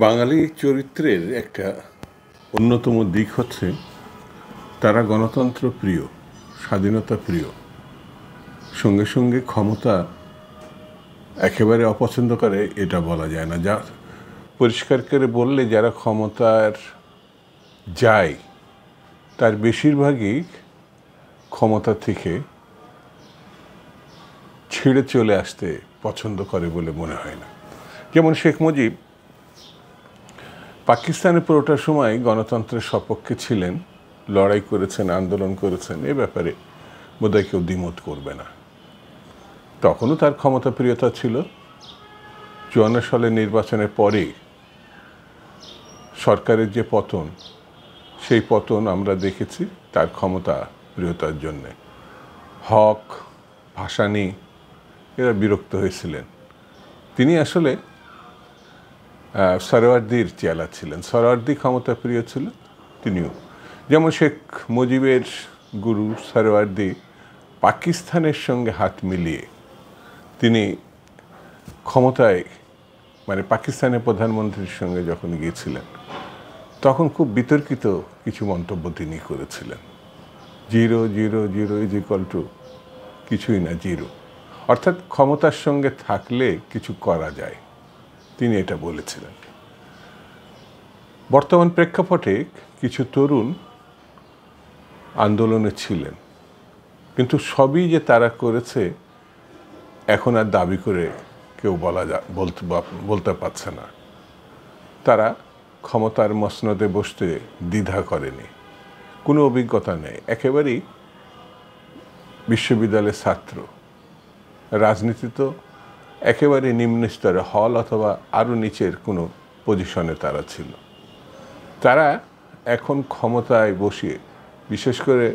বাঙালি চরিত্রের একটা অন্যতম দিক হচ্ছে তারা গণতন্ত্র প্রিয়, স্বাধীনতা প্রিয়, সঙ্গে সঙ্গে ক্ষমতা একেবারে অপছন্দ করে এটা বলা যায় না। যা পরিষ্কার করে বললে যারা ক্ষমতার যায় তার বেশিরভাগই ক্ষমতা থেকে ছেড়ে চলে আসতে পছন্দ করে বলে মনে হয় না। যেমন শেখ মুজিব পাকিস্তানে পুরোটা সময় গণতন্ত্রের সপক্ষে ছিলেন, লড়াই করেছেন, আন্দোলন করেছেন, এ ব্যাপারে বোধহয় কেউ দ্বিমত করবে না। তখনও তার ক্ষমতাপ্রিয়তা ছিল। 54 সালের নির্বাচনের পরে সরকারের যে পতন, সেই পতন আমরা দেখেছি তার ক্ষমতা প্রিয়তার জন্যে। হক, ভাসানী এরা বিরক্ত হয়েছিলেন। তিনি আসলে সরওয়ার্দির চেলা ছিলেন। সরওয়ার্দি ক্ষমতা প্রিয় ছিল, তিনিও। যেমন শেখ মুজিবের গুরু সরওয়ার্দি পাকিস্তানের সঙ্গে হাত মিলিয়ে তিনি ক্ষমতায় পাকিস্তানের প্রধানমন্ত্রীর সঙ্গে যখন গিয়েছিলেন তখন খুব বিতর্কিত কিছু মন্তব্য তিনি করেছিলেন। 0 কিছুই না, জিরো। অর্থাৎ ক্ষমতার সঙ্গে থাকলে কিছু করা যায়, তিনি এটা বলেছিলেন। বর্তমান প্রেক্ষাপটে কিছু তরুণ আন্দোলনে ছিলেন, কিন্তু সবই যে তারা করেছে এখন আর দাবি করে কেউ বলতে পারছে না। তারা ক্ষমতার মসনদে বসতে দ্বিধা করেনি, কোনো অভিজ্ঞতা নেই, একেবারেই বিশ্ববিদ্যালয়ের ছাত্র। রাজনীতি তো একেবারে নিম্ন স্তরে, হল অথবা আরও নিচের কোনো পজিশনে তারা ছিল। তারা এখন ক্ষমতায় বসিয়ে, বিশেষ করে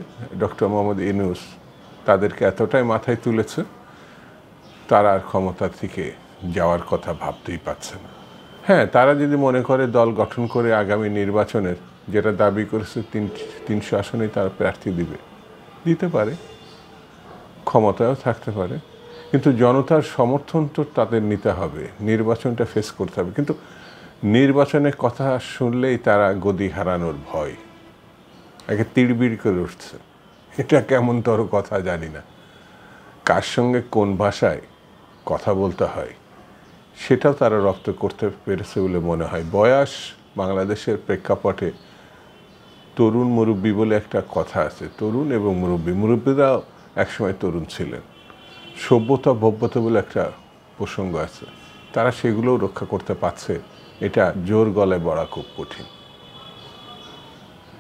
ডক্টর মোহাম্মদ ইউনূস তাদেরকে এতটাই মাথায় তুলেছে, তারা আর ক্ষমতা থেকে যাওয়ার কথা ভাবতেই পারছে না। হ্যাঁ, তারা যদি মনে করে দল গঠন করে আগামী নির্বাচনের, যেটা দাবি করেছে 300 আসনেই তারা প্রার্থী দিতে পারে, ক্ষমতায়ও থাকতে পারে, কিন্তু জনতার সমর্থন তো তাদের নিতে হবে, নির্বাচনটা ফেস করতে হবে। কিন্তু নির্বাচনের কথা শুনলেই তারা গদি হারানোর ভয়, একে তিড়বিড় করে উঠছে। এটা কেমনতর কথা জানি না। কার সঙ্গে কোন ভাষায় কথা বলতে হয় সেটাও তারা রপ্ত করতে পেরেছে বলে মনে হয়। বয়স বাংলাদেশের প্রেক্ষাপটে তরুণ মুরব্বী বলে একটা কথা আছে, তরুণ এবং মুরব্বীরাও একসময় তরুণ ছিলেন। সভ্যতা ভব্যতা বলে একটা প্রসঙ্গ আছে, তারা সেগুলোও রক্ষা করতে পারছে, এটা জোর গলায় বলা খুব কঠিন।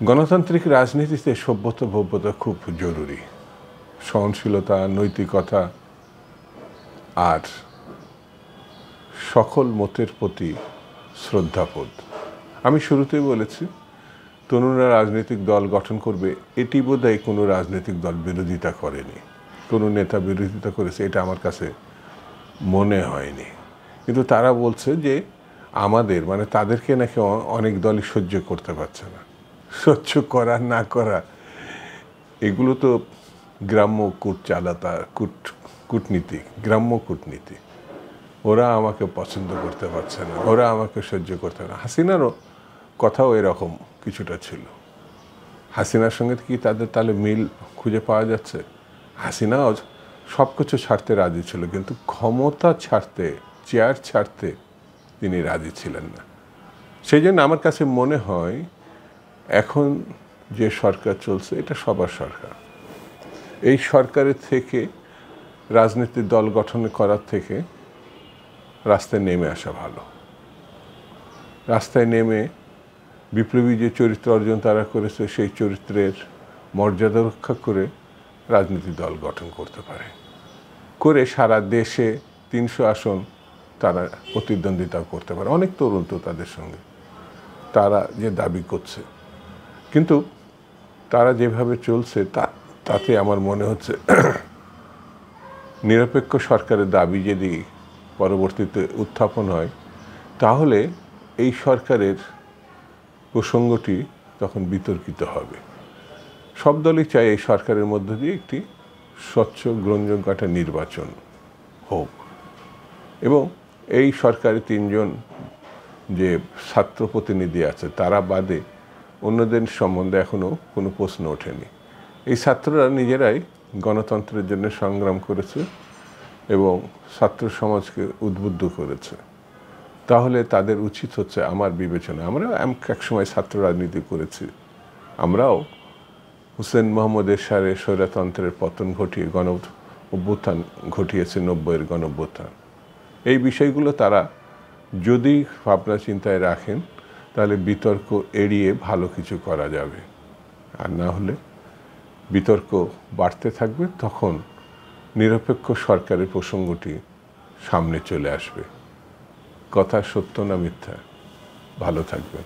গণতান্ত্রিক রাজনীতিতে সভ্যতা ভব্যতা খুব জরুরি, সহনশীলতা, নৈতিকতা আর সকল মতের প্রতি শ্রদ্ধাবোধ। আমি শুরুতেই বলেছি তরুণরা রাজনৈতিক দল গঠন করবে, এটি বোধহয় কোনো রাজনৈতিক দল বিরোধিতা করেনি, কোনো নেতা বিরোধিতা করেছে এটা আমার কাছে মনে হয়নি। কিন্তু তারা বলছে যে আমাদের তাদেরকে নাকি অনেক দলই সহ্য করতে পারছে না। সহ্য করা না করা এগুলো তো গ্রাম্য কূটনীতি, গ্রাম্য কূটনীতি। ওরা আমাকে পছন্দ করতে পারছে না, ওরা আমাকে সহ্য করতে না। হাসিনারও কথাও এরকম কিছুটা ছিল। হাসিনার সঙ্গে কি তাদের তাহলে মিল খুঁজে পাওয়া যাচ্ছে? হাসিনাও সব কিছু ছাড়তে রাজি ছিল, কিন্তু ক্ষমতা ছাড়তে, চেয়ার ছাড়তে তিনি রাজি ছিলেন না। সেই জন্য আমার কাছে মনে হয় এখন যে সরকার চলছে এটা সবার সরকার। এই সরকারের থেকে রাজনীতির দল গঠন করার থেকে রাস্তায় নেমে আসা ভালো। রাস্তায় নেমে বিপ্লবী যে চরিত্র অর্জন তারা করেছে সেই চরিত্রের মর্যাদা রক্ষা করে রাজনীতি দল গঠন করতে পারে, করে সারা দেশে 300 আসন তারা প্রতিদ্বন্দ্বিতা করতে পারে। অনেক তরুণ তো তাদের সঙ্গে, তারা যে দাবি করছে, কিন্তু তারা যেভাবে চলছে তাতে আমার মনে হচ্ছে নিরপেক্ষ সরকারের দাবি যদি পরবর্তীতে উত্থাপন হয় তাহলে এই সরকারের প্রসঙ্গটি তখন বিতর্কিত হবে। সব দলই চায় এই সরকারের মধ্য দিয়ে একটি স্বচ্ছ গ্রহণযোগ্য একটা নির্বাচন হোক এবং এই সরকারে 3 জন যে ছাত্র প্রতিনিধি আছে তারা বাদে অন্যদের সম্বন্ধে এখনও কোনো প্রশ্ন ওঠেনি। এই ছাত্ররা নিজেরাই গণতন্ত্রের জন্য সংগ্রাম করেছে এবং ছাত্র সমাজকে উদ্বুদ্ধ করেছে। তাহলে তাদের উচিত হচ্ছে, আমার বিবেচনা, আমরাও এক সময় ছাত্র রাজনীতি করেছি, আমরাও হুসেন মোহাম্মদ এরশাদের স্বৈরতন্ত্রের পতন ঘটিয়ে অভ্যুত্থান ঘটিয়েছে, 90-এর গণঅভ্যুত্থান। এই বিষয়গুলো তারা যদি ভাবনা চিন্তায় রাখেন তাহলে বিতর্ক এড়িয়ে ভালো কিছু করা যাবে, আর না হলে বিতর্ক বাড়তে থাকবে, তখন নিরপেক্ষ সরকারের প্রসঙ্গটি সামনে চলে আসবে। কথা সত্য না মিথ্যা? ভালো থাকবেন।